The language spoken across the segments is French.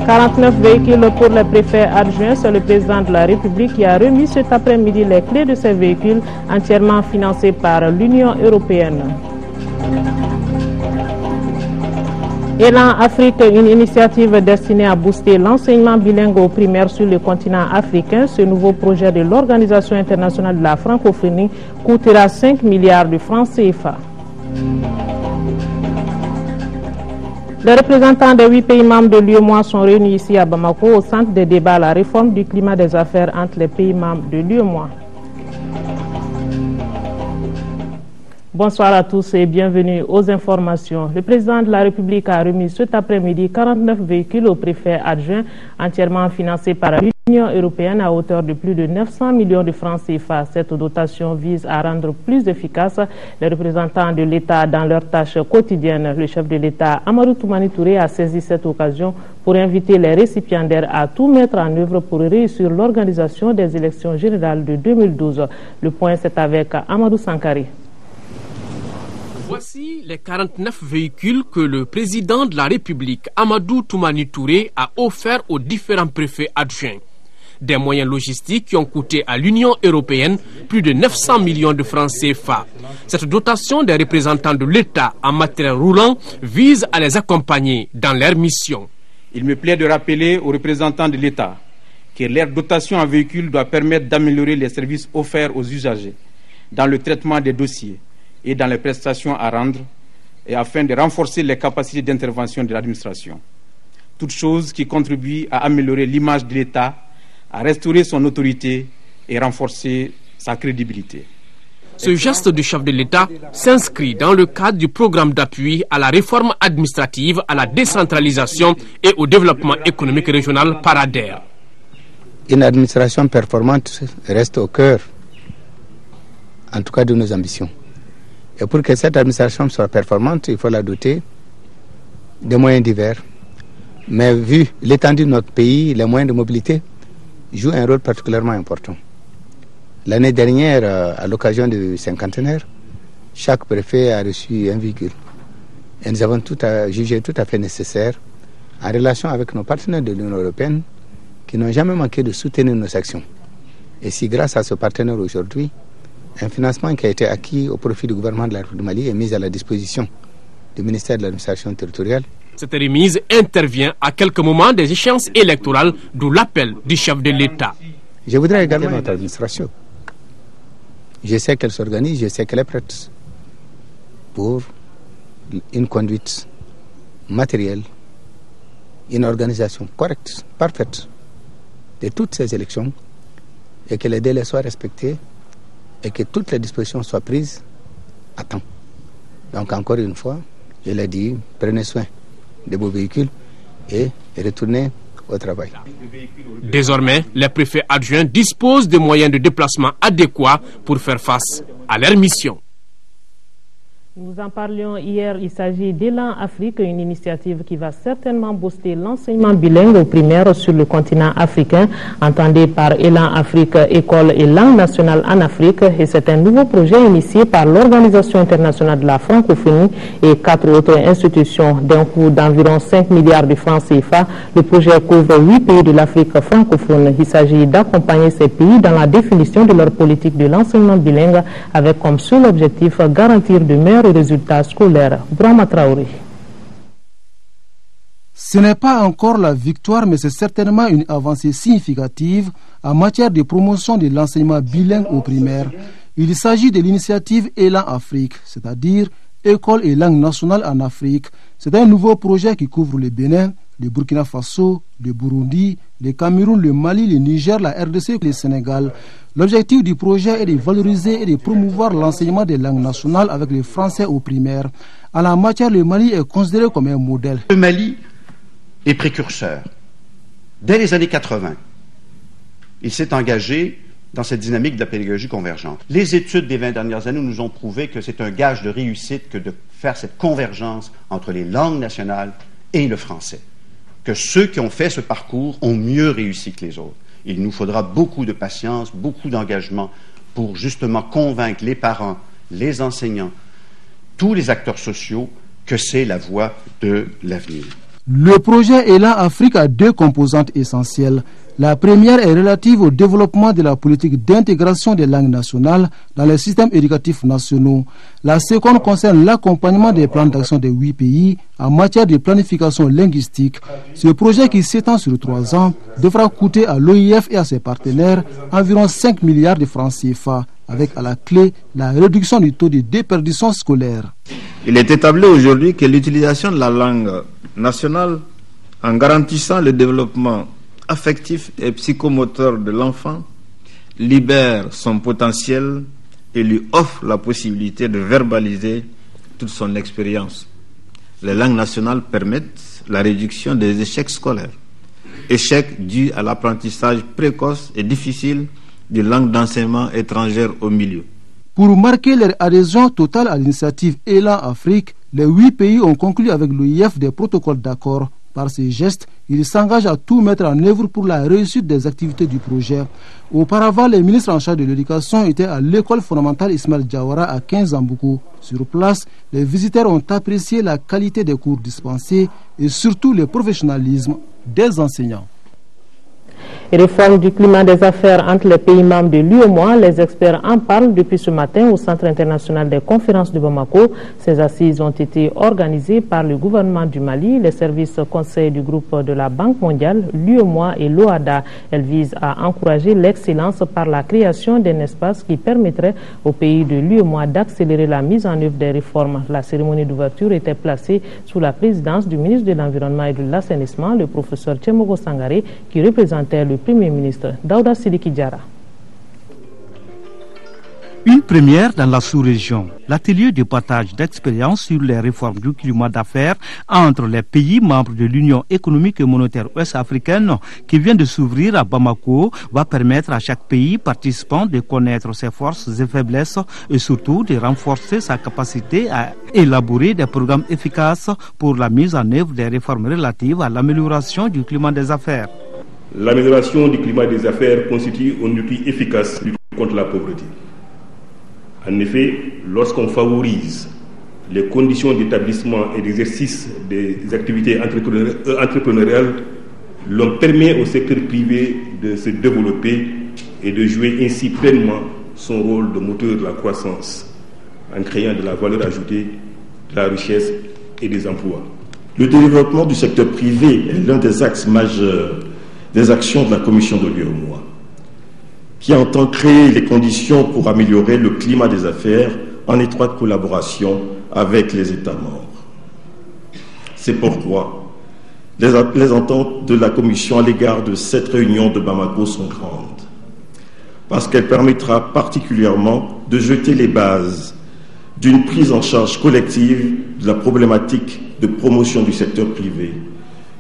49 véhicules pour les préfets adjoints. C'est le président de la République qui a remis cet après-midi les clés de ces véhicules entièrement financés par l'Union européenne. Élan Afrique, une initiative destinée à booster l'enseignement bilingue au primaire sur le continent africain. Ce nouveau projet de l'Organisation internationale de la francophonie coûtera 5 milliards de francs CFA. Les représentants des 8 pays membres de l'UEMOA sont réunis ici à Bamako au centre des débats à la réforme du climat des affaires entre les pays membres de l'UEMOA. Bonsoir à tous et bienvenue aux informations. Le président de la République a remis cet après-midi 49 véhicules aux préfets adjoints entièrement financés par l'Union européenne à hauteur de plus de 900 millions de francs CFA. Cette dotation vise à rendre plus efficaces les représentants de l'État dans leurs tâches quotidiennes. Le chef de l'État, Amadou Toumani Touré, a saisi cette occasion pour inviter les récipiendaires à tout mettre en œuvre pour réussir l'organisation des élections générales de 2012. Le point, c'est avec Amadou Sankari. Voici les 49 véhicules que le président de la République, Amadou Toumani Touré, a offerts aux différents préfets adjoints. Des moyens logistiques qui ont coûté à l'Union européenne plus de 900 millions de francs CFA. Cette dotation des représentants de l'État en matériel roulant vise à les accompagner dans leur mission. Il me plaît de rappeler aux représentants de l'État que leur dotation en véhicules doit permettre d'améliorer les services offerts aux usagers dans le traitement des dossiers et dans les prestations à rendre, et afin de renforcer les capacités d'intervention de l'administration. Toute chose qui contribue à améliorer l'image de l'État, à restaurer son autorité et renforcer sa crédibilité. Ce geste du chef de l'État s'inscrit dans le cadre du programme d'appui à la réforme administrative, à la décentralisation et au développement économique régional PARADER. Une administration performante reste au cœur, en tout cas, de nos ambitions. Et pour que cette administration soit performante, il faut la doter de moyens divers. Mais vu l'étendue de notre pays, les moyens de mobilité jouent un rôle particulièrement important. L'année dernière, à l'occasion du cinquantenaire, chaque préfet a reçu un véhicule. Et nous avons jugé tout à fait nécessaire, en relation avec nos partenaires de l'Union européenne, qui n'ont jamais manqué de soutenir nos actions. Et si grâce à ce partenaire aujourd'hui, un financement qui a été acquis au profit du gouvernement de la République du Mali est mis à la disposition du ministère de l'administration territoriale. Cette remise intervient à quelques moments des échéances électorales, d'où l'appel du chef de l'État. Je voudrais également notre administration. Je sais qu'elle s'organise, je sais qu'elle est prête pour une conduite matérielle, une organisation correcte, parfaite de toutes ces élections, et que les délais soient respectés et que toutes les dispositions soient prises à temps. Donc encore une fois, je l'ai dit, prenez soin de vos véhicules et retournez au travail. Désormais, les préfets adjoints disposent de moyens de déplacement adéquats pour faire face à leur mission. Nous en parlions hier, il s'agit d'Élan Afrique, une initiative qui va certainement booster l'enseignement bilingue au primaire sur le continent africain. Entendez par Élan Afrique, école et langue nationale en Afrique. Et c'est un nouveau projet initié par l'Organisation internationale de la francophonie et 4 autres institutions d'un coût d'environ 5 milliards de francs CFA. Le projet couvre 8 pays de l'Afrique francophone. Il s'agit d'accompagner ces pays dans la définition de leur politique de l'enseignement bilingue avec comme seul objectif garantir de meilleurs résultats scolaires. Brahma Traoré. Ce n'est pas encore la victoire, mais c'est certainement une avancée significative en matière de promotion de l'enseignement bilingue au primaire. Il s'agit de l'initiative Élan Afrique, c'est-à-dire École et langue nationale en Afrique. C'est un nouveau projet qui couvre le Bénin, le Burkina Faso, le Burundi, le Cameroun, le Mali, le Niger, la RDC et le Sénégal. L'objectif du projet est de valoriser et de promouvoir l'enseignement des langues nationales avec le français au primaire. En la matière, le Mali est considéré comme un modèle. Le Mali est précurseur. Dès les années 80, il s'est engagé dans cette dynamique de la pédagogie convergente. Les études des 20 dernières années nous ont prouvé que c'est un gage de réussite que de faire cette convergence entre les langues nationales et le français. Que ceux qui ont fait ce parcours ont mieux réussi que les autres. Il nous faudra beaucoup de patience, beaucoup d'engagement pour justement convaincre les parents, les enseignants, tous les acteurs sociaux que c'est la voie de l'avenir. Le projet Élan Afrique a deux composantes essentielles. La première est relative au développement de la politique d'intégration des langues nationales dans les systèmes éducatifs nationaux. La seconde concerne l'accompagnement des plans d'action des 8 pays en matière de planification linguistique. Ce projet qui s'étend sur 3 ans devra coûter à l'OIF et à ses partenaires environ 5 milliards de francs CFA, avec à la clé la réduction du taux de déperdition scolaire. Il est établi aujourd'hui que l'utilisation de la langue nationale, en garantissant le développement affectif et psychomoteur de l'enfant, libère son potentiel et lui offre la possibilité de verbaliser toute son expérience. Les langues nationales permettent la réduction des échecs scolaires, échecs dus à l'apprentissage précoce et difficile d'une langue d'enseignement étrangère au milieu. Pour marquer leur adhésion totale à l'initiative Élan Afrique, les 8 pays ont conclu avec l'OIF des protocoles d'accord. Par ces gestes, ils s'engagent à tout mettre en œuvre pour la réussite des activités du projet. Auparavant, les ministres en charge de l'éducation étaient à l'école fondamentale Ismaël Diawara à 15 Amboukou. Sur place, les visiteurs ont apprécié la qualité des cours dispensés et surtout le professionnalisme des enseignants. Réforme du climat des affaires entre les pays membres de l'UEMOA. Les experts en parlent depuis ce matin au Centre international des conférences de Bamako. Ces assises ont été organisées par le gouvernement du Mali, les services conseils du groupe de la Banque mondiale, l'UEMOA et l'OADA. Elles visent à encourager l'excellence par la création d'un espace qui permettrait aux pays de l'UEMOA d'accélérer la mise en œuvre des réformes. La cérémonie d'ouverture était placée sous la présidence du ministre de l'Environnement et de l'Assainissement, le professeur Tchemogo Sangaré, qui représentait le Premier ministre Daouda Sidiki Diarra. Une première dans la sous-région, l'atelier de partage d'expériences sur les réformes du climat d'affaires entre les pays membres de l'Union économique et monétaire ouest-africaine qui vient de s'ouvrir à Bamako va permettre à chaque pays participant de connaître ses forces et faiblesses et surtout de renforcer sa capacité à élaborer des programmes efficaces pour la mise en œuvre des réformes relatives à l'amélioration du climat des affaires. L'amélioration du climat des affaires constitue un outil efficace contre la pauvreté. En effet, lorsqu'on favorise les conditions d'établissement et d'exercice des activités entrepreneuriales, l'on permet au secteur privé de se développer et de jouer ainsi pleinement son rôle de moteur de la croissance, en créant de la valeur ajoutée, de la richesse et des emplois. Le développement du secteur privé est l'un des axes majeurs des actions de la Commission de l'UEMOA, qui entend créer les conditions pour améliorer le climat des affaires en étroite collaboration avec les États membres. C'est pourquoi les ententes de la Commission à l'égard de cette réunion de Bamako sont grandes, parce qu'elle permettra particulièrement de jeter les bases d'une prise en charge collective de la problématique de promotion du secteur privé,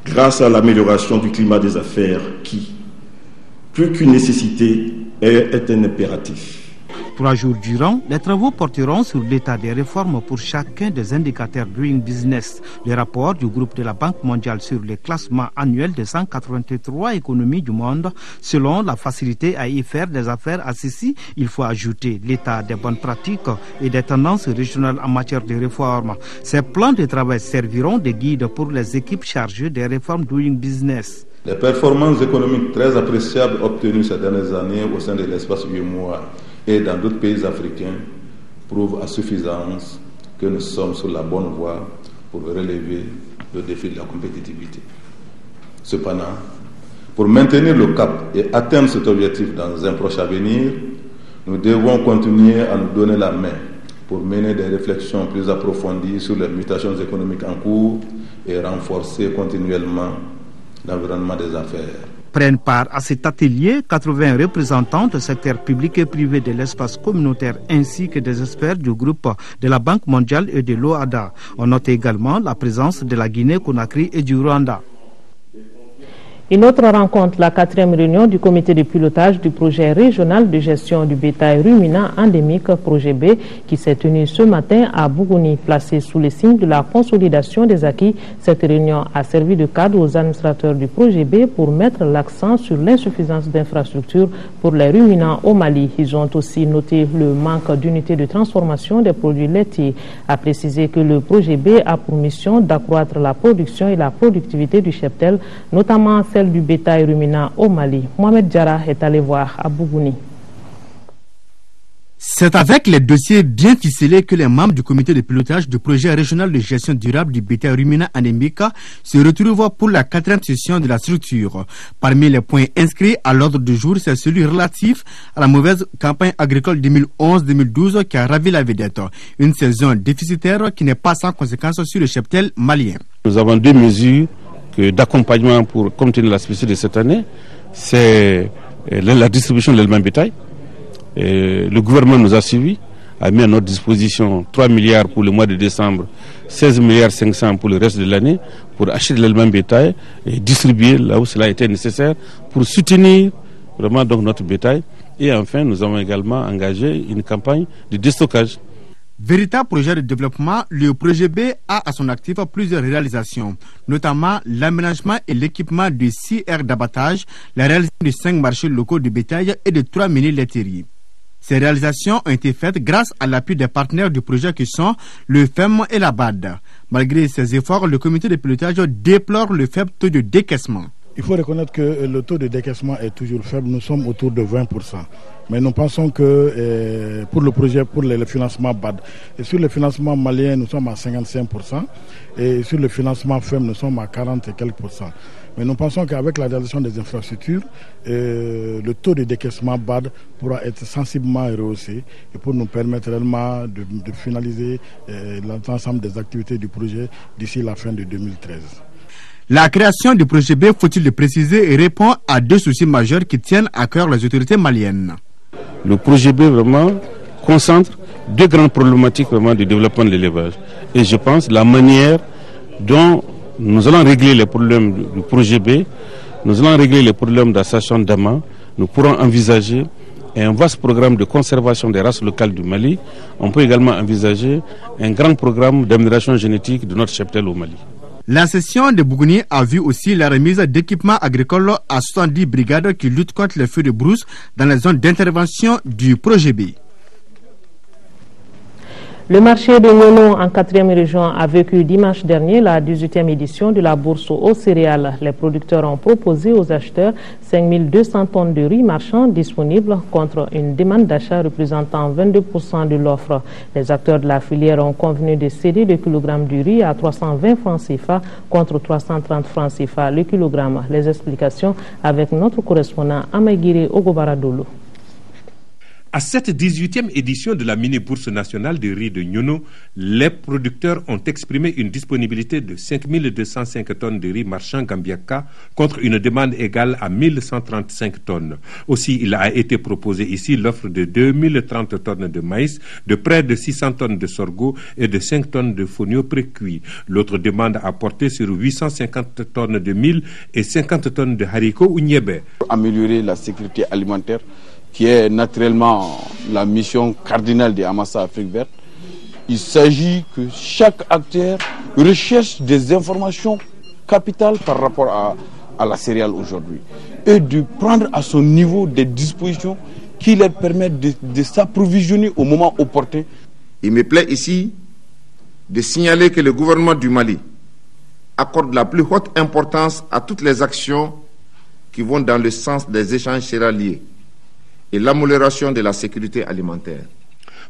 grâce à l'amélioration du climat des affaires qui, plus qu'une nécessité, est un impératif. 3 jours durant, les travaux porteront sur l'état des réformes pour chacun des indicateurs Doing Business. Le rapport du groupe de la Banque mondiale sur les classements annuels des 183 économies du monde, selon la facilité à y faire des affaires à ceci, il faut ajouter l'état des bonnes pratiques et des tendances régionales en matière de réformes. Ces plans de travail serviront de guide pour les équipes chargées des réformes Doing Business. Les performances économiques très appréciables obtenues ces dernières années au sein de l'espace UEMOA et dans d'autres pays africains prouvent à suffisance que nous sommes sur la bonne voie pour relever le défi de la compétitivité. Cependant, pour maintenir le cap et atteindre cet objectif dans un proche avenir, nous devons continuer à nous donner la main pour mener des réflexions plus approfondies sur les mutations économiques en cours et renforcer continuellement l'environnement des affaires. Prennent part à cet atelier 80 représentants du secteur public et privé de l'espace communautaire ainsi que des experts du groupe de la Banque mondiale et de l'OADA. On note également la présence de la Guinée-Conakry et du Rwanda. Une autre rencontre, la 4e réunion du comité de pilotage du projet régional de gestion du bétail ruminant endémique, projet B, qui s'est tenue ce matin à Bougouni. Placée sous le signe de la consolidation des acquis, cette réunion a servi de cadre aux administrateurs du projet B pour mettre l'accent sur l'insuffisance d'infrastructures pour les ruminants au Mali. Ils ont aussi noté le manque d'unités de transformation des produits laitiers. A précisé que le projet B a pour mission d'accroître la production et la productivité du cheptel, notamment celle du bétail ruminant au Mali. Mohamed Diarra est allé voir à Bougouni. C'est avec les dossiers bien ficelés que les membres du comité de pilotage du projet régional de gestion durable du bétail ruminant endémique se retrouvent pour la 4e session de la structure. Parmi les points inscrits à l'ordre du jour, c'est celui relatif à la mauvaise campagne agricole 2011-2012 qui a ravi la vedette. Une saison déficitaire qui n'est pas sans conséquences sur le cheptel malien. Nous avons 2 mesures d'accompagnement pour contenir la spécificité de cette année. C'est la distribution de l'élément bétail. Le gouvernement nous a suivis, a mis à notre disposition 3 milliards pour le mois de décembre, 16 milliards 500 pour le reste de l'année, pour acheter de l'élément bétail et distribuer là où cela a été nécessaire pour soutenir vraiment donc notre bétail. Et enfin, nous avons également engagé une campagne de déstockage. Véritable projet de développement, le projet B a à son actif plusieurs réalisations, notamment l'aménagement et l'équipement de 6 aires d'abattage, la réalisation de 5 marchés locaux de bétail et de 3 mini-laiteries. Ces réalisations ont été faites grâce à l'appui des partenaires du projet qui sont le FEM et la BAD. Malgré ces efforts, le comité de pilotage déplore le faible taux de décaissement. Il faut reconnaître que le taux de décaissement est toujours faible, nous sommes autour de 20%. Mais nous pensons que pour le projet, pour le financement BAD, et sur le financement malien, nous sommes à 55%, et sur le financement FEM, nous sommes à 40 et quelques %. Mais nous pensons qu'avec la réalisation des infrastructures, le taux de décaissement BAD pourra être sensiblement rehaussé et pour nous permettre réellement de finaliser l'ensemble des activités du projet d'ici la fin de 2013. La création du projet B, faut-il le préciser, répond à 2 soucis majeurs qui tiennent à cœur les autorités maliennes. Le projet B vraiment concentre 2 grandes problématiques vraiment du développement de l'élevage. Et je pense la manière dont nous allons régler les problèmes du projet B, nous allons régler les problèmes d'association d'Ama, nous pourrons envisager un vaste programme de conservation des races locales du Mali. On peut également envisager un grand programme d'amélioration génétique de notre cheptel au Mali. La session de Bougouni a vu aussi la remise d'équipements agricoles à 70 brigades qui luttent contre les feux de brousse dans les zones d'intervention du projet B. Le marché de Nyono en 4e région a vécu dimanche dernier la 18e édition de la bourse aux céréales. Les producteurs ont proposé aux acheteurs 5200 tonnes de riz marchand disponibles contre une demande d'achat représentant 22% de l'offre. Les acteurs de la filière ont convenu de céder le kilogramme du riz à 320 francs CFA contre 330 francs CFA le kilogramme. Les explications avec notre correspondant Amaïgiri Ogobaradolo. À cette 18e édition de la mini-bourse nationale de riz de Nyono, les producteurs ont exprimé une disponibilité de 5205 tonnes de riz marchand Gambiaka contre une demande égale à 1135 tonnes. Aussi, il a été proposé ici l'offre de 2030 tonnes de maïs, de près de 600 tonnes de sorgho et de 5 tonnes de fonio précuit. L'autre demande a porté sur 850 tonnes de mil et 50 tonnes de haricots ou niébé. Améliorer la sécurité alimentaire, qui est naturellement la mission cardinale de Amassa Afrique Verte. Il s'agit que chaque acteur recherche des informations capitales par rapport à la céréale aujourd'hui et de prendre à son niveau des dispositions qui leur permettent de s'approvisionner au moment opportun. Il me plaît ici de signaler que le gouvernement du Mali accorde la plus haute importance à toutes les actions qui vont dans le sens des échanges céréaliers et l'amélioration de la sécurité alimentaire.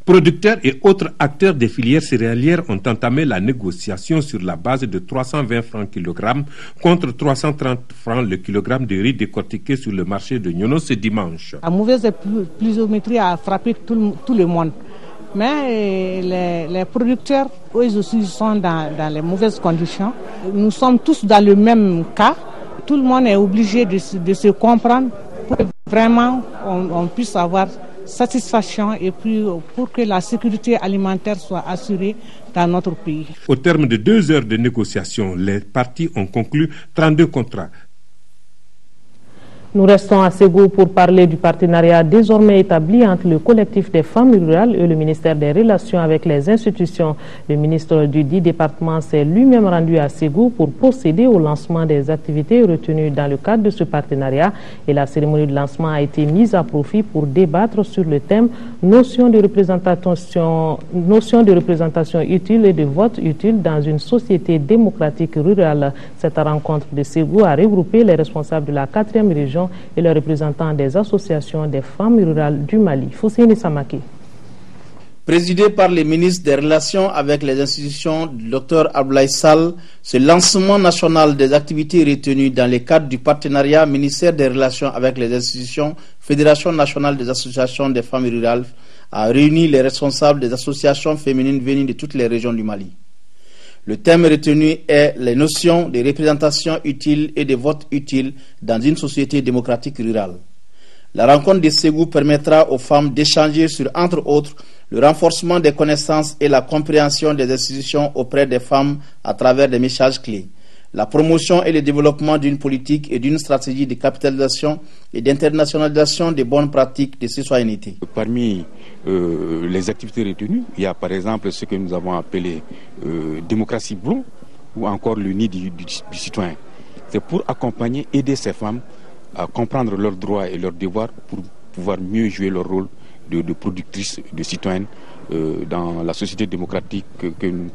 Producteurs et autres acteurs des filières céréalières ont entamé la négociation sur la base de 320 francs kg contre 330 francs le kilogramme de riz décortiqué sur le marché de Nyono ce dimanche. La mauvaise pluviométrie a frappé tout le monde. Mais les producteurs, eux aussi, sont dans les mauvaises conditions. Nous sommes tous dans le même cas. Tout le monde est obligé de se comprendre pour que vraiment on puisse avoir satisfaction et puis pour que la sécurité alimentaire soit assurée dans notre pays. Au terme de 2 heures de négociation, les parties ont conclu 32 contrats. Nous restons à Ségou pour parler du partenariat désormais établi entre le collectif des femmes rurales et le ministère des Relations avec les institutions. Le ministre du dit département s'est lui-même rendu à Ségou pour procéder au lancement des activités retenues dans le cadre de ce partenariat et la cérémonie de lancement a été mise à profit pour débattre sur le thème notion de représentation utile et de vote utile dans une société démocratique rurale. Cette rencontre de Ségou a regroupé les responsables de la 4e région et les représentants des associations des femmes rurales du Mali. Fousseini Samaki. Présidé par le ministre des Relations avec les institutions, Dr Abdoulaye Sall, ce lancement national des activités retenues dans le cadre du partenariat ministère des Relations avec les institutions, Fédération nationale des associations des femmes rurales, a réuni les responsables des associations féminines venues de toutes les régions du Mali. Le thème retenu est les notions de représentation utile et de vote utile dans une société démocratique rurale. La rencontre de Ségou permettra aux femmes d'échanger sur, entre autres, le renforcement des connaissances et la compréhension des institutions auprès des femmes à travers des messages clés, la promotion et le développement d'une politique et d'une stratégie de capitalisation et d'internationalisation des bonnes pratiques de citoyenneté. Parmi les activités retenues, il y a par exemple ce que nous avons appelé démocratie bleue ou encore le nid du citoyen. C'est pour accompagner, aider ces femmes à comprendre leurs droits et leurs devoirs pour pouvoir mieux jouer leur rôle de productrices, de citoyennes dans la société démocratique que nous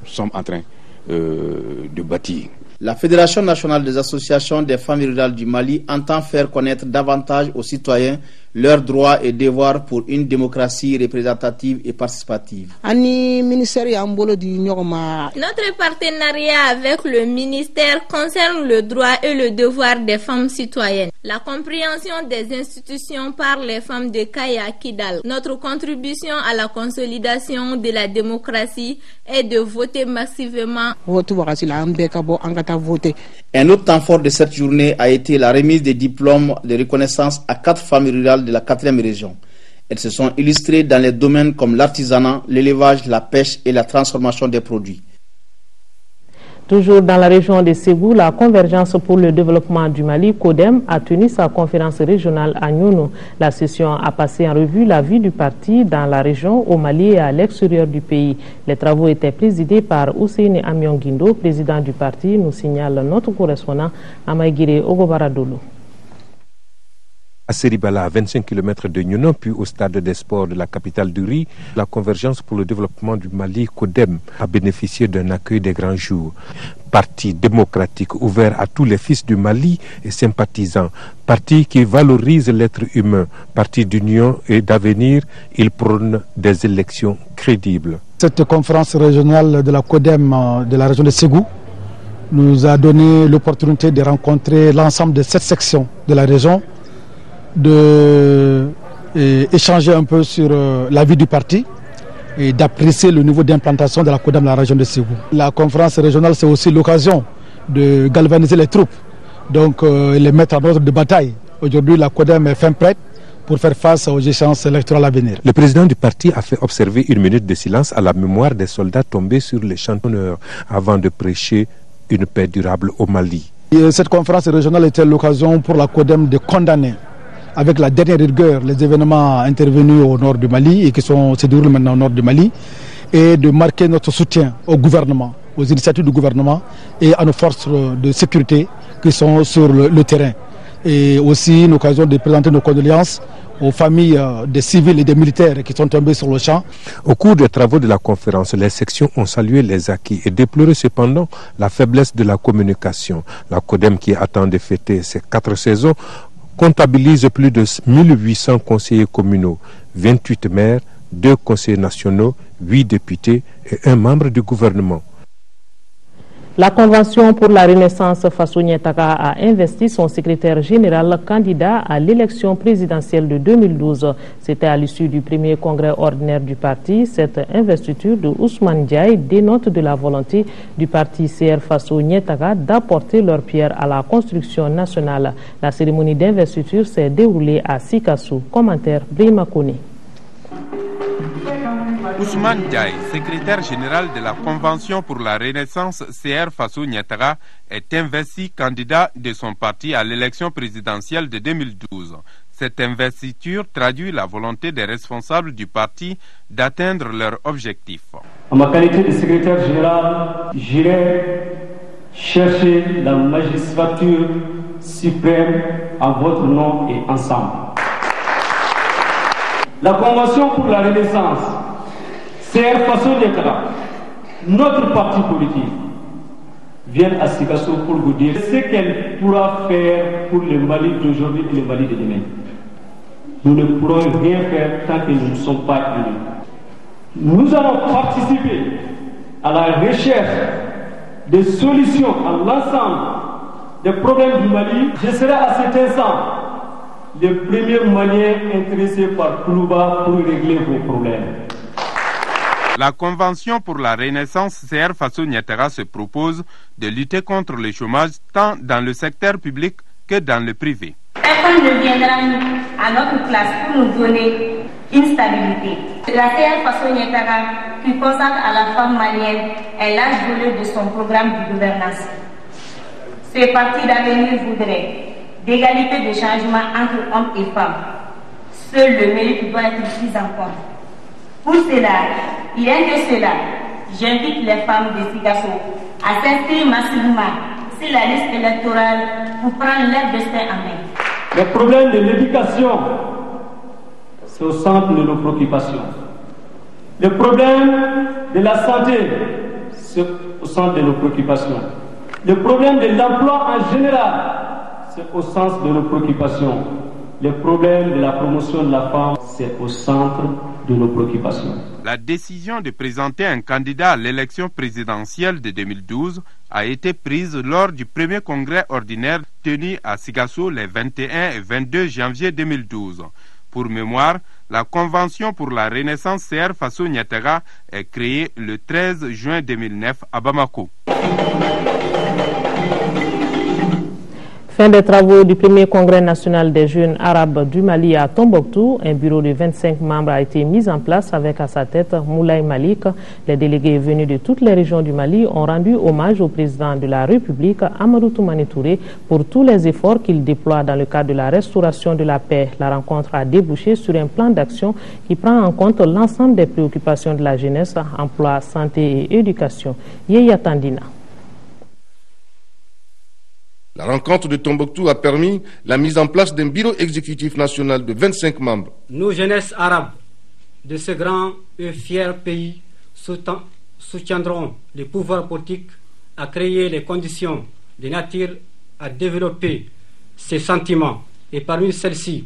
sommes en train de bâtir. La Fédération nationale des associations des femmes rurales du Mali entend faire connaître davantage aux citoyens leurs droits et devoirs pour une démocratie représentative et participative. Notre partenariat avec le ministère concerne le droit et le devoir des femmes citoyennes, la compréhension des institutions par les femmes de Kaya Kidal. Notre contribution à la consolidation de la démocratie est de voter massivement. Un autre temps fort de cette journée a été la remise des diplômes de reconnaissance à 4 femmes rurales de la 4e région. Elles se sont illustrées dans les domaines comme l'artisanat, l'élevage, la pêche et la transformation des produits. Toujours dans la région de Ségou, la Convergence pour le développement du Mali, CODEM, a tenu sa conférence régionale à Nyono. La session a passé en revue la vie du parti dans la région, au Mali et à l'extérieur du pays. Les travaux étaient présidés par Ousseini Amion-Guindo, président du parti, nous signale notre correspondant Amaïgire Ogobaradolo. À Seribala, à 25 km de Nyono, puis au stade des sports de la capitale du riz, la Convergence pour le développement du Mali, CODEM, a bénéficié d'un accueil des grands jours. Parti démocratique ouvert à tous les fils du Mali et sympathisants. Parti qui valorise l'être humain. Parti d'union et d'avenir, il prône des élections crédibles. Cette conférence régionale de la CODEM de la région de Ségou nous a donné l'opportunité de rencontrer l'ensemble de 7 sections de la région, d'échanger un peu sur la vie du parti et d'apprécier le niveau d'implantation de la CODEM dans la région de Ségou. La conférence régionale, c'est aussi l'occasion de galvaniser les troupes, donc les mettre en ordre de bataille. Aujourd'hui, la CODEM est fin prête pour faire face aux échéances électorales à venir. Le président du parti a fait observer une minute de silence à la mémoire des soldats tombés sur les champs d'honneur avant de prêcher une paix durable au Mali. Et cette conférence régionale était l'occasion pour la CODEM de condamner avec la dernière rigueur les événements intervenus au nord du Mali et qui se déroulent maintenant au nord du Mali, et de marquer notre soutien au gouvernement, aux initiatives du gouvernement et à nos forces de sécurité qui sont sur le terrain. Et aussi une occasion de présenter nos condoléances aux familles des civils et des militaires qui sont tombés sur le champ. Au cours des travaux de la conférence, les sections ont salué les acquis et déploré cependant la faiblesse de la communication. La CODEM, qui attend de fêter ses 4 saisons, comptabilise plus de 1800 conseillers communaux, 28 maires, 2 conseillers nationaux, 8 députés et 1 membre du gouvernement. La Convention pour la Renaissance Faso Niétaka a investi son secrétaire général candidat à l'élection présidentielle de 2012. C'était à l'issue du premier congrès ordinaire du parti. Cette investiture de Ousmane Diaye dénote de la volonté du parti CR Faso Niétaka d'apporter leur pierre à la construction nationale. La cérémonie d'investiture s'est déroulée à Sikassou. Commentaire Brima Kone. Ousmane Diaye, secrétaire général de la Convention pour la Renaissance CR Faso Niatara, est investi candidat de son parti à l'élection présidentielle de 2012. Cette investiture traduit la volonté des responsables du parti d'atteindre leur objectif. En ma qualité de secrétaire général, j'irai chercher la magistrature suprême en votre nom et ensemble. La Convention pour la Renaissance, CR Faso Niatara, notre parti politique, vient à Sikasso pour vous dire ce qu'elle pourra faire pour le Mali d'aujourd'hui et le Mali de demain. Nous ne pourrons rien faire tant que nous ne sommes pas unis. Nous allons participer à la recherche des solutions à l'ensemble des problèmes du Mali. Je serai à cet instant le premier Malien intéressé par Koulouba pour régler vos problèmes. La Convention pour la Renaissance CR Faso Niatara se propose de lutter contre le chômage tant dans le secteur public que dans le privé. Personne ne viendra à notre place pour nous donner une stabilité. La CR Faso Niatara, qui consacre à la femme malienne, est l'âge volet de son programme de gouvernance. Ce parti d'avenir voudrait d'égalité de changement entre hommes et femmes. Seul le mérite doit être pris en compte. Pour cela, rien que cela, j'invite les femmes de Sikasso à s'inscrire massivement sur la liste électorale pour prendre leur destin en main. Les problèmes de l'éducation, c'est au centre de nos préoccupations. Les problèmes de la santé, c'est au centre de nos préoccupations. Les problèmes de l'emploi en général, c'est au centre de nos préoccupations. Les problèmes de la promotion de la femme, c'est au centre de nos préoccupations. La décision de présenter un candidat à l'élection présidentielle de 2012 a été prise lors du premier congrès ordinaire tenu à Sikasso les 21 et 22 janvier 2012. Pour mémoire, la Convention pour la Renaissance CR Faso Niatara est créée le 13 juin 2009 à Bamako. Fin des travaux du premier congrès national des jeunes arabes du Mali à Tombouctou. Un bureau de 25 membres a été mis en place avec à sa tête Moulay Malik. Les délégués venus de toutes les régions du Mali ont rendu hommage au président de la République, Amadou Toumani Touré, pour tous les efforts qu'il déploie dans le cadre de la restauration de la paix. La rencontre a débouché sur un plan d'action qui prend en compte l'ensemble des préoccupations de la jeunesse, emploi, santé et éducation. Yeya Tandina. La rencontre de Tombouctou a permis la mise en place d'un bureau exécutif national de 25 membres. Nous, jeunesse arabe de ce grand et fier pays, soutiendrons les pouvoirs politiques à créer les conditions de nature à développer ces sentiments. Et parmi celles-ci,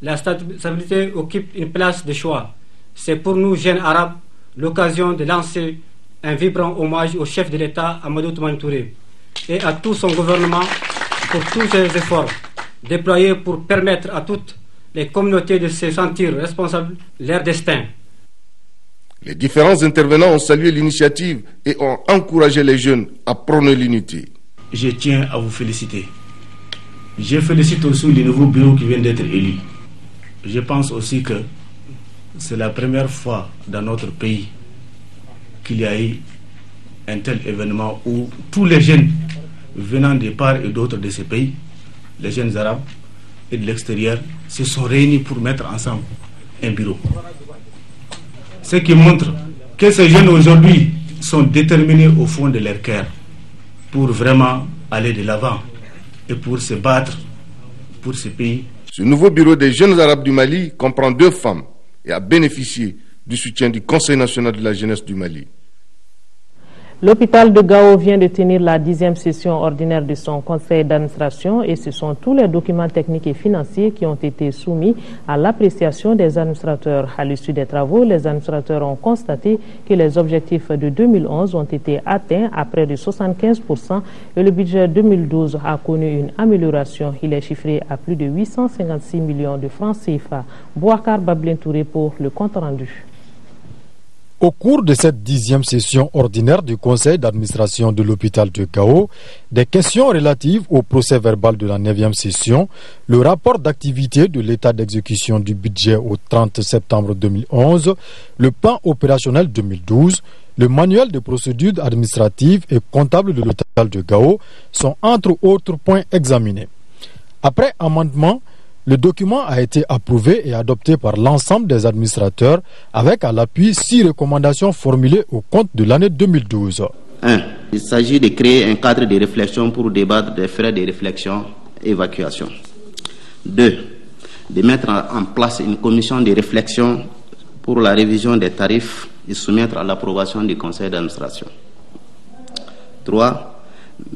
la stabilité occupe une place de choix. C'est pour nous, jeunes arabes, l'occasion de lancer un vibrant hommage au chef de l'État, Amadou Toumani Touré, et à tout son gouvernement pour tous ces efforts déployés pour permettre à toutes les communautés de se sentir responsables de leur destin. Les différents intervenants ont salué l'initiative et ont encouragé les jeunes à prôner l'unité. Je tiens à vous féliciter. Je félicite aussi le nouveau bureau qui vient d'être élu. Je pense aussi que c'est la première fois dans notre pays qu'il y a eu un tel événement où tous les jeunes venant de part et d'autre de ces pays, les jeunes arabes et de l'extérieur, se sont réunis pour mettre ensemble un bureau. Ce qui montre que ces jeunes aujourd'hui sont déterminés au fond de leur cœur pour vraiment aller de l'avant et pour se battre pour ce pays. Ce nouveau bureau des jeunes arabes du Mali comprend 2 femmes et a bénéficié du soutien du Conseil national de la jeunesse du Mali. L'hôpital de Gao vient de tenir la 10e session ordinaire de son conseil d'administration et ce sont tous les documents techniques et financiers qui ont été soumis à l'appréciation des administrateurs. À l'issue des travaux, les administrateurs ont constaté que les objectifs de 2011 ont été atteints à près de 75% et le budget 2012 a connu une amélioration. Il est chiffré à plus de 856 millions de francs CFA. Bouakar Bablin Touré pour le compte rendu. Au cours de cette 10e session ordinaire du conseil d'administration de l'hôpital de Gao, des questions relatives au procès verbal de la 9e session, le rapport d'activité de l'état d'exécution du budget au 30 septembre 2011, le plan opérationnel 2012, le manuel de procédure administrative et comptable de l'hôpital de Gao sont entre autres points examinés. Après amendement, le document a été approuvé et adopté par l'ensemble des administrateurs avec à l'appui 6 recommandations formulées au compte de l'année 2012. 1. Il s'agit de créer un cadre de réflexion pour débattre des frais de réflexion et évacuation. 2. De mettre en place une commission de réflexion pour la révision des tarifs et soumettre à l'approbation du conseil d'administration. 3.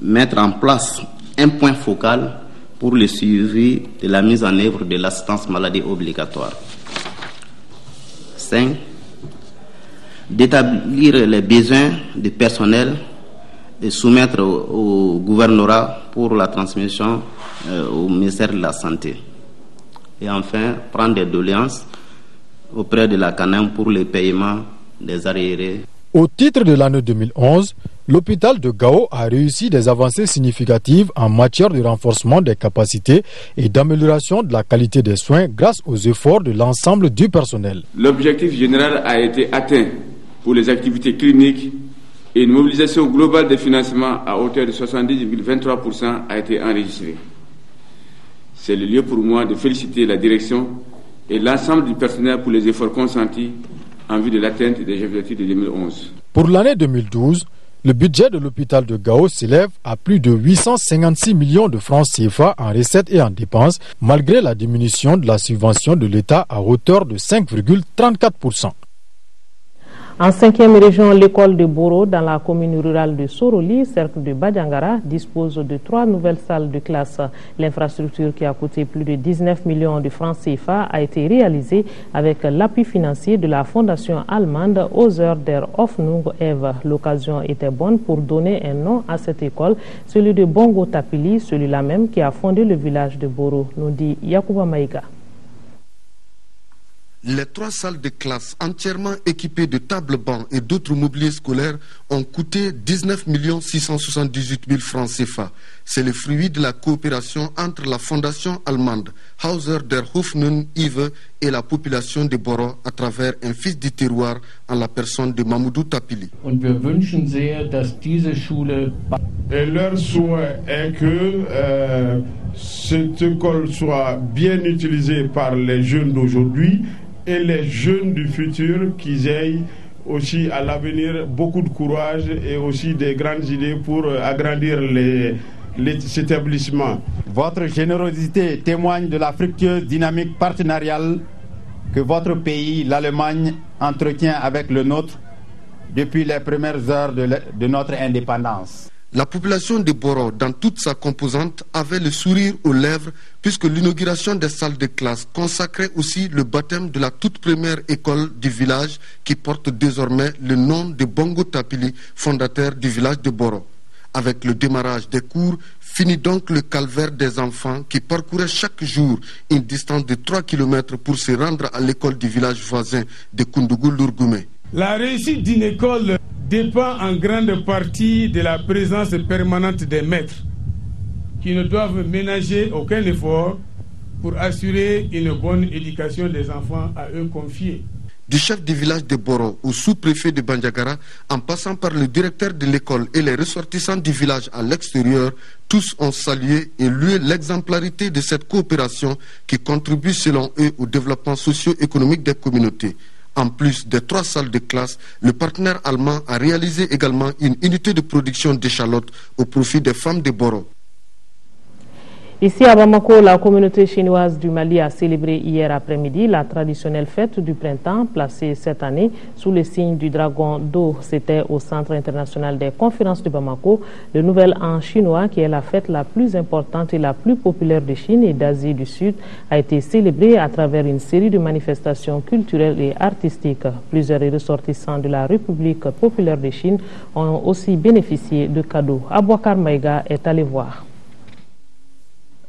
Mettre en place un point focal pour le suivi de la mise en œuvre de l'assistance maladie obligatoire. 5. D'établir les besoins du personnel et soumettre au gouvernorat pour la transmission au ministère de la Santé. Et enfin, prendre des doléances auprès de la CANEM pour le paiement des arriérés. Au titre de l'année 2011, l'hôpital de Gao a réussi des avancées significatives en matière de renforcement des capacités et d'amélioration de la qualité des soins grâce aux efforts de l'ensemble du personnel. L'objectif général a été atteint pour les activités cliniques et une mobilisation globale des financements à hauteur de 70,23% a été enregistrée. C'est le lieu pour moi de féliciter la direction et l'ensemble du personnel pour les efforts consentis en vue de l'atteinte des objectifs de 2011. Pour l'année 2012, le budget de l'hôpital de Gao s'élève à plus de 856 millions de francs CFA en recettes et en dépenses, malgré la diminution de la subvention de l'État à hauteur de 5,34%. En 5e région, l'école de Boro, dans la commune rurale de Soroli, cercle de Badjangara, dispose de 3 nouvelles salles de classe. L'infrastructure qui a coûté plus de 19 millions de francs CFA a été réalisée avec l'appui financier de la fondation allemande Oser der Hoffnung Eve. L'occasion était bonne pour donner un nom à cette école, celui de Bongo Tapili, celui-là même qui a fondé le village de Boro, nous dit Yacouba Maïga. Les 3 salles de classe entièrement équipées de tables-bancs et d'autres mobiliers scolaires ont coûté 19 678 000 francs CFA. C'est le fruit de la coopération entre la fondation allemande Hauser der Hoffnung Eve et la population de Boro à travers un fils du terroir en la personne de Mamoudou Tapili. Et leur souhait est que cette école soit bien utilisée par les jeunes d'aujourd'hui et les jeunes du futur qui aient aussi à l'avenir beaucoup de courage et aussi des grandes idées pour agrandir cet établissement. Votre générosité témoigne de la fructueuse dynamique partenariale que votre pays, l'Allemagne, entretient avec le nôtre depuis les premières heures de notre indépendance. La population de Boro, dans toute sa composante, avait le sourire aux lèvres puisque l'inauguration des salles de classe consacrait aussi le baptême de la toute première école du village qui porte désormais le nom de Bongo Tapili, fondateur du village de Boro. Avec le démarrage des cours, finit donc le calvaire des enfants qui parcouraient chaque jour une distance de 3 km pour se rendre à l'école du village voisin de Koundougou-Lourgoumé. La réussite d'une école dépend en grande partie de la présence permanente des maîtres qui ne doivent ménager aucun effort pour assurer une bonne éducation des enfants à eux confiés. Du chef du village de Boro au sous-préfet de Bandiagara, en passant par le directeur de l'école et les ressortissants du village à l'extérieur, tous ont salué et loué l'exemplarité de cette coopération qui contribue selon eux au développement socio-économique des communautés. En plus des 3 salles de classe, le partenaire allemand a réalisé également une unité de production d'échalotes au profit des femmes de Boro. Ici à Bamako, la communauté chinoise du Mali a célébré hier après-midi la traditionnelle fête du printemps placée cette année sous le signe du dragon d'eau. C'était au Centre international des conférences de Bamako. Le Nouvel An chinois, qui est la fête la plus importante et la plus populaire de Chine et d'Asie du Sud, a été célébré à travers une série de manifestations culturelles et artistiques. Plusieurs ressortissants de la République populaire de Chine ont aussi bénéficié de cadeaux. Abouakar Maïga est allé voir.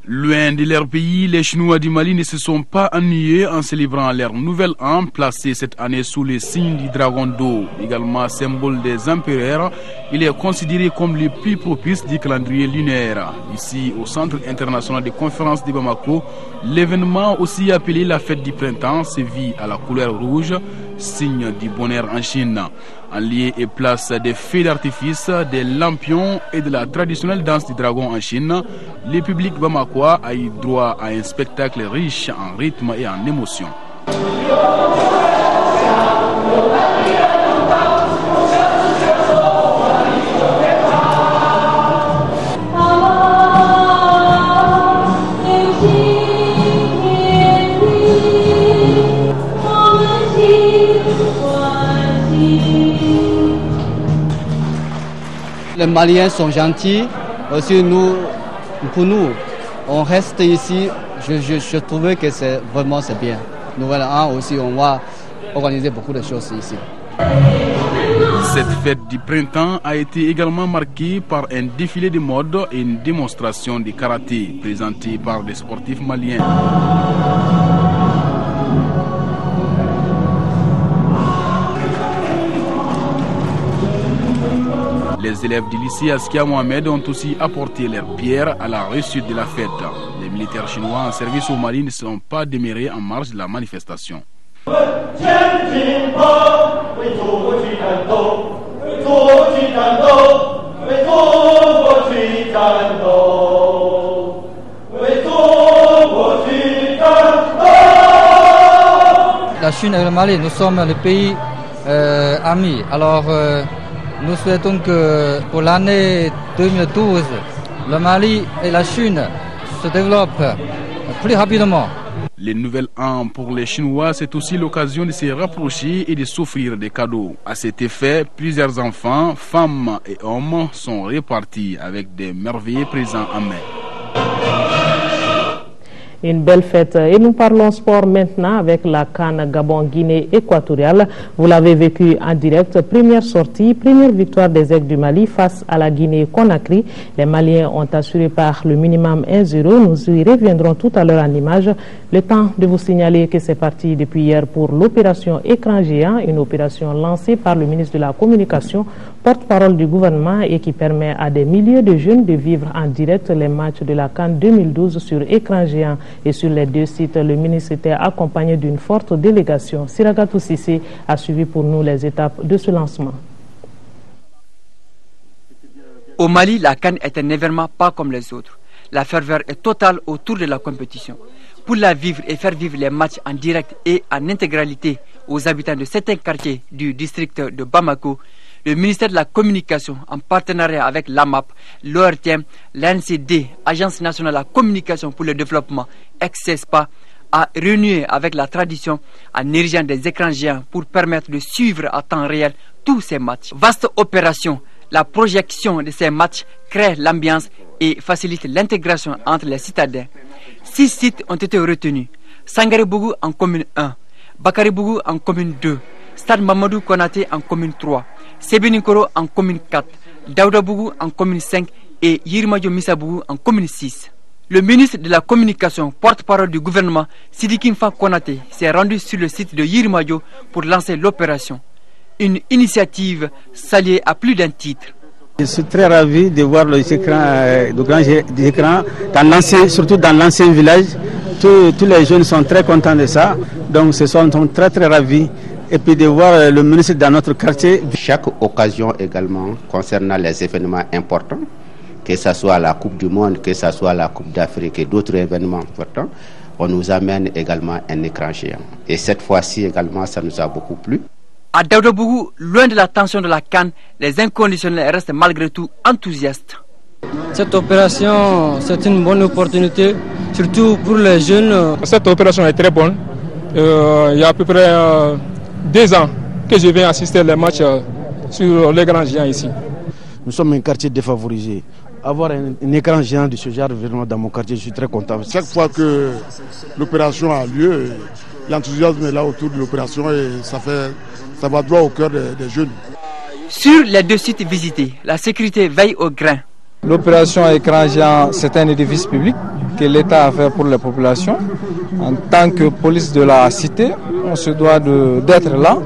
Loin de leur pays, les Chinois du Mali ne se sont pas ennuyés en célébrant leur nouvel an placé cette année sous le signe du dragon d'eau. Également symbole des empereurs, il est considéré comme le plus propice du calendrier lunaire. Ici, au Centre international de conférences de Bamako, l'événement aussi appelé la fête du printemps se vit à la couleur rouge, signe du bonheur en Chine. En lieu et place des feux d'artifice, des lampions et de la traditionnelle danse du dragon en Chine, le public bamakois a eu droit à un spectacle riche en rythme et en émotion. Les Maliens sont gentils. Aussi, pour nous, on reste ici. Je trouvais que c'est bien. Nouvel an aussi, on va organiser beaucoup de choses ici. Cette fête du printemps a été également marquée par un défilé de mode et une démonstration de karaté présentée par des sportifs maliens. Les élèves du lycée Askia Mohamed ont aussi apporté leur pierre à la réussite de la fête. Les militaires chinois en service au Mali ne sont pas demeurés en marge de la manifestation. La Chine et le Mali, nous sommes les pays amis. Alors, nous souhaitons que pour l'année 2012, le Mali et la Chine se développent plus rapidement. Le nouvel an pour les Chinois, c'est aussi l'occasion de se rapprocher et de s'offrir des cadeaux. À cet effet, plusieurs enfants, femmes et hommes sont répartis avec des merveilleux présents en main. Une belle fête. Et nous parlons sport maintenant avec la CAN Gabon-Guinée équatoriale. Vous l'avez vécu en direct. Première sortie, première victoire des Aigles du Mali face à la Guinée-Conakry. Les Maliens ont assuré par le minimum 1-0. Nous y reviendrons tout à l'heure en images. Le temps de vous signaler que c'est parti depuis hier pour l'opération Écran Géant, une opération lancée par le ministre de la Communication, porte-parole du gouvernement et qui permet à des milliers de jeunes de vivre en direct les matchs de la CAN 2012 sur Écran Géant. Et sur les deux sites, le ministre était accompagné d'une forte délégation. Siragatou Sissé a suivi pour nous les étapes de ce lancement. Au Mali, la CAN est un événement pas comme les autres. La ferveur est totale autour de la compétition. Pour la vivre et faire vivre les matchs en direct et en intégralité aux habitants de certains quartiers du district de Bamako, le ministère de la Communication, en partenariat avec l'AMAP, l'ORTM, l'ANCD, Agence nationale de la communication pour le développement, ex-CESPA, a renoué avec la tradition en érigeant des écrans géants pour permettre de suivre à temps réel tous ces matchs. Vaste opération, la projection de ces matchs crée l'ambiance et facilite l'intégration entre les citadins. 6 sites ont été retenus. Sangarebougou en commune 1, Bakaribougou en commune 2, Stade Mamadou Konaté en commune 3, Sebeninkoro en commune 4, Daoudabougou en commune 5 et Yirimadio Missabougou en commune 6. Le ministre de la Communication, porte-parole du gouvernement, Sidiki Mfa Konaté, s'est rendu sur le site de Yirimadio pour lancer l'opération. Une initiative saluée à plus d'un titre. Je suis très ravi de voir les écrans, surtout dans l'ancien village. Tous les jeunes sont très contents de ça. Donc, ce sont très très ravis. Et puis de voir le ministre dans notre quartier. Chaque occasion également concernant les événements importants, que ce soit la Coupe du Monde, que ce soit la Coupe d'Afrique et d'autres événements importants, on nous amène également un écran géant. Et cette fois-ci également, ça nous a beaucoup plu. À Daoudabougou, loin de la tension de la CAN, les inconditionnels restent malgré tout enthousiastes. Cette opération, c'est une bonne opportunité, surtout pour les jeunes. Cette opération est très bonne. Il y a à peu près 2 ans que je viens assister les matchs sur les grands géants ici. Nous sommes un quartier défavorisé. Avoir un écran géant de ce genre dans mon quartier, je suis très content. Chaque fois que l'opération a lieu, l'enthousiasme est là autour de l'opération et ça va droit au cœur des jeunes. Sur les 2 sites visités, la sécurité veille au grain. L'opération Écran Géant, c'est un édifice public que l'État a fait pour les populations. En tant que police de la cité, on se doit d'être là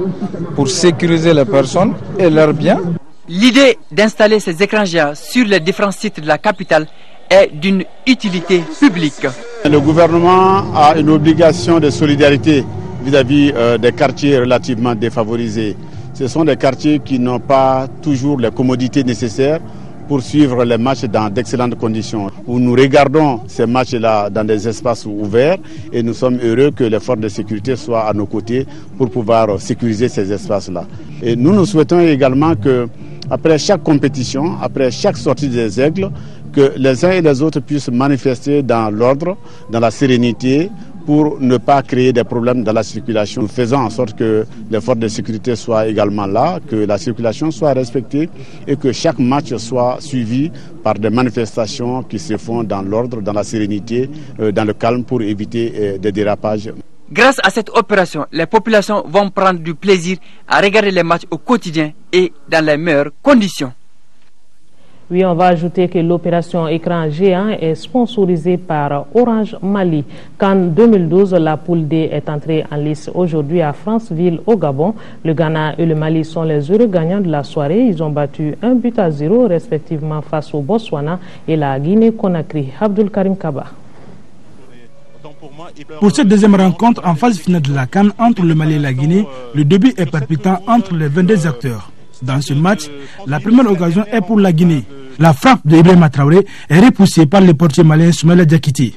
pour sécuriser les personnes et leurs biens. L'idée d'installer ces écrans géants sur les différents sites de la capitale est d'une utilité publique. Le gouvernement a une obligation de solidarité vis-à-vis des quartiers relativement défavorisés. Ce sont des quartiers qui n'ont pas toujours les commodités nécessaires pour suivre les matchs dans d'excellentes conditions. Où nous regardons ces matchs-là dans des espaces ouverts et nous sommes heureux que les forces de sécurité soient à nos côtés pour pouvoir sécuriser ces espaces-là. Et nous souhaitons également que, après chaque compétition, après chaque sortie des Aigles, que les uns et les autres puissent manifester dans l'ordre, dans la sérénité, pour ne pas créer des problèmes dans la circulation. Nous faisons en sorte que les forces de sécurité soient également là, que la circulation soit respectée et que chaque match soit suivi par des manifestations qui se font dans l'ordre, dans la sérénité, dans le calme pour éviter des dérapages. Grâce à cette opération, les populations vont prendre du plaisir à regarder les matchs au quotidien et dans les meilleures conditions. Oui, on va ajouter que l'opération écran géant est sponsorisée par Orange Mali. Qu'en 2012, la poule D est entrée en lice aujourd'hui à Franceville au Gabon. Le Ghana et le Mali sont les heureux gagnants de la soirée. Ils ont battu 1-0 respectivement face au Botswana et la Guinée-Conakry. Abdul Karim Kaba. Pour cette deuxième rencontre en phase finale de la CAN entre le Mali et la Guinée, le début est palpitant entre les 22 acteurs. Dans ce match, la première occasion est pour la Guinée. La frappe de Ibrahima Traoré est repoussée par le portier malien Soumaïla Diakité.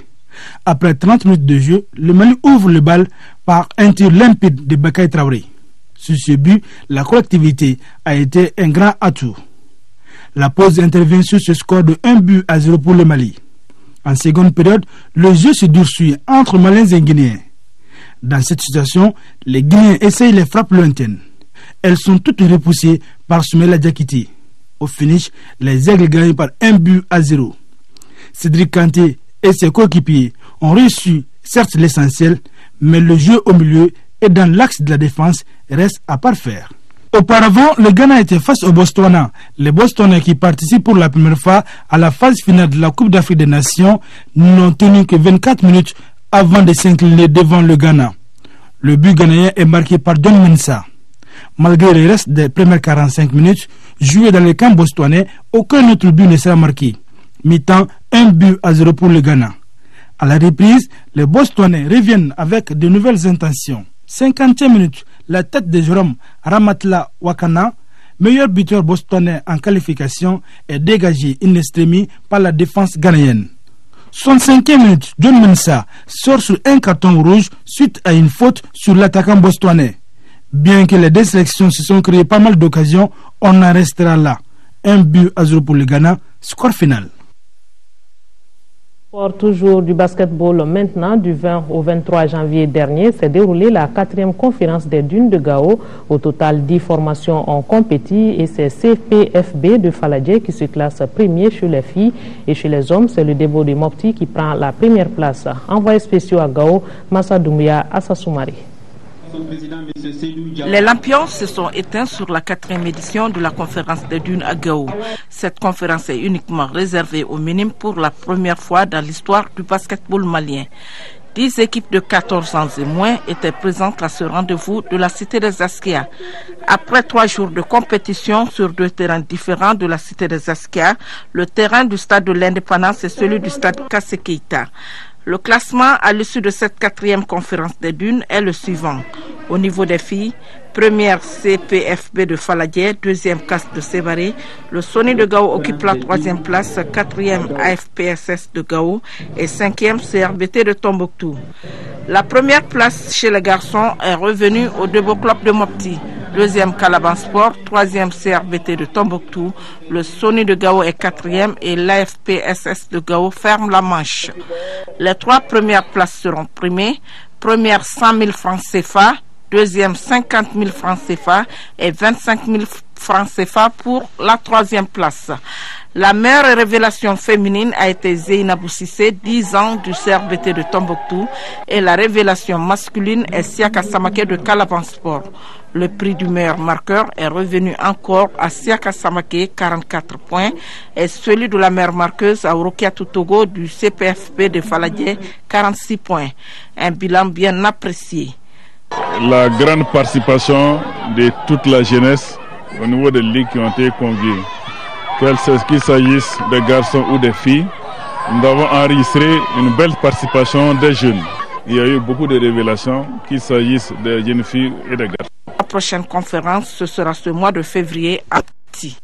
Après 30 minutes de jeu, le Mali ouvre le bal par un tir limpide de Bakay Traoré. Sur ce but, la collectivité a été un grand atout. La pause intervient sur ce score de 1-0 pour le Mali. En seconde période, le jeu se durcit entre Maliens et Guinéens. Dans cette situation, les Guinéens essayent les frappes lointaines. Elles sont toutes repoussées par Soumaïla Diakité. Au finish, les Aigles gagnent par 1-0. Cédric Kanté et ses coéquipiers ont reçu certes l'essentiel, mais le jeu au milieu et dans l'axe de la défense reste à parfaire. Auparavant, le Ghana était face au Botswana. Les Botswanais qui participent pour la première fois à la phase finale de la Coupe d'Afrique des Nations n'ont tenu que 24 minutes avant de s'incliner devant le Ghana. Le but ghanéen est marqué par John Mensah. Malgré le reste des premières 45 minutes jouées dans le camp botswanais, aucun autre but ne sera marqué. Mi-temps, 1-0 pour le Ghana. À la reprise, les Botswanais reviennent avec de nouvelles intentions. 50e minute, la tête de Jérôme Ramatla Wakana, meilleur buteur botswanais en qualification, est dégagée in extremis par la défense ghanéenne. 65e minute, John Mensah sort sur un carton rouge suite à une faute sur l'attaquant botswanais. Bien que les deux sélections se sont créées pas mal d'occasions, on en restera là. 1-0 pour le Ghana, score final. Pour toujours du basketball maintenant, du 20 au 23 janvier dernier, s'est déroulée la 4e conférence des dunes de Gao. Au total, 10 formations ont compéti et c'est CPFB de Faladje qui se classe premier chez les filles et chez les hommes, c'est le Debo de Mopti qui prend la première place. Envoyé spéciaux à Gao, Massa Doumbia, Assasoumari. Les lampions se sont éteints sur la 4e édition de la conférence des dunes à Gao. Cette conférence est uniquement réservée aux minimes pour la première fois dans l'histoire du basketball malien. 10 équipes de 14 ans et moins étaient présentes à ce rendez-vous de la cité des Askia. Après 3 jours de compétition sur 2 terrains différents de la cité des Askia, le terrain du stade de l'Indépendance et celui du stade Kassé Keita. Le classement à l'issue de cette 4e conférence des dunes est le suivant. Au niveau des filles, première CPFB de Faladje, 2e CAS de Sévaré, le Sony de Gao occupe la 3e place, 4e AFPSS de Gao et 5e CRBT de Tombouctou. La première place chez les garçons est revenue au Debo Club de Mopti. 2e Calaban Sport, 3e CRBT de Tombouctou, le Sony de Gao est 4e et l'AFPSS de Gao ferme la manche. Les 3 premières places seront primées. Première 100 000 francs CFA, deuxième 50 000 francs CFA et 25 000 francs CFA pour la 3e place. La meilleure révélation féminine a été Zeynabou Cissé, 10 ans du CRBT de Tombouctou, et la révélation masculine est Siaka Samake de Calaban Sport. Le prix du meilleur marqueur est revenu encore à Siaka Samake, 44 points, et celui de la meilleure marqueuse à Orokiatou Togo du CPFP de Faladier, 46 points. Un bilan bien apprécié. La grande participation de toute la jeunesse au niveau des ligues qui ont été conviées, qu'il s'agisse de garçons ou de filles, nous avons enregistré une belle participation des jeunes. Il y a eu beaucoup de révélations, qu'il s'agisse de jeunes filles et de garçons. La prochaine conférence, ce sera ce mois de février à Ti.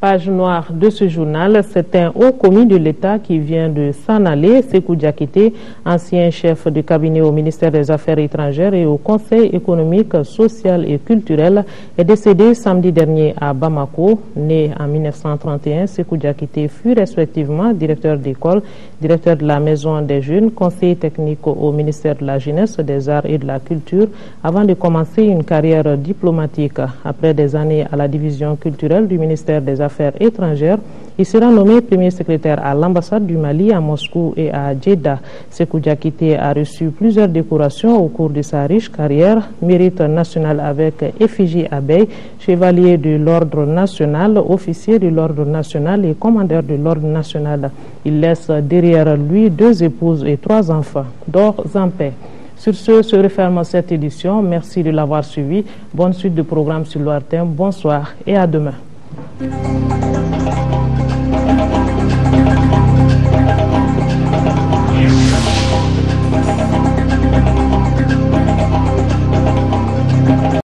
Page noire de ce journal, c'est un haut commis de l'État qui vient de s'en aller. Sékou Diakité, ancien chef de cabinet au ministère des Affaires étrangères et au Conseil économique, social et culturel, est décédé samedi dernier à Bamako. Né en 1931, Sékou Diakité fut respectivement directeur d'école, directeur de la Maison des Jeunes, conseiller technique au ministère de la Jeunesse, des Arts et de la Culture, avant de commencer une carrière diplomatique. Après des années à la division culturelle du ministère des Affaires étrangères, il sera nommé premier secrétaire à l'ambassade du Mali à Moscou et à Jeddah. Sékou Diakité a reçu plusieurs décorations au cours de sa riche carrière: mérite national avec effigie abeille, chevalier de l'ordre national, officier de l'ordre national et commandeur de l'ordre national. Il laisse derrière lui 2 épouses et 3 enfants. Dors en paix. Sur ce, se referme cette édition. Merci de l'avoir suivi. Bonne suite de programmes sur l'ORTM. Bonsoir et à demain.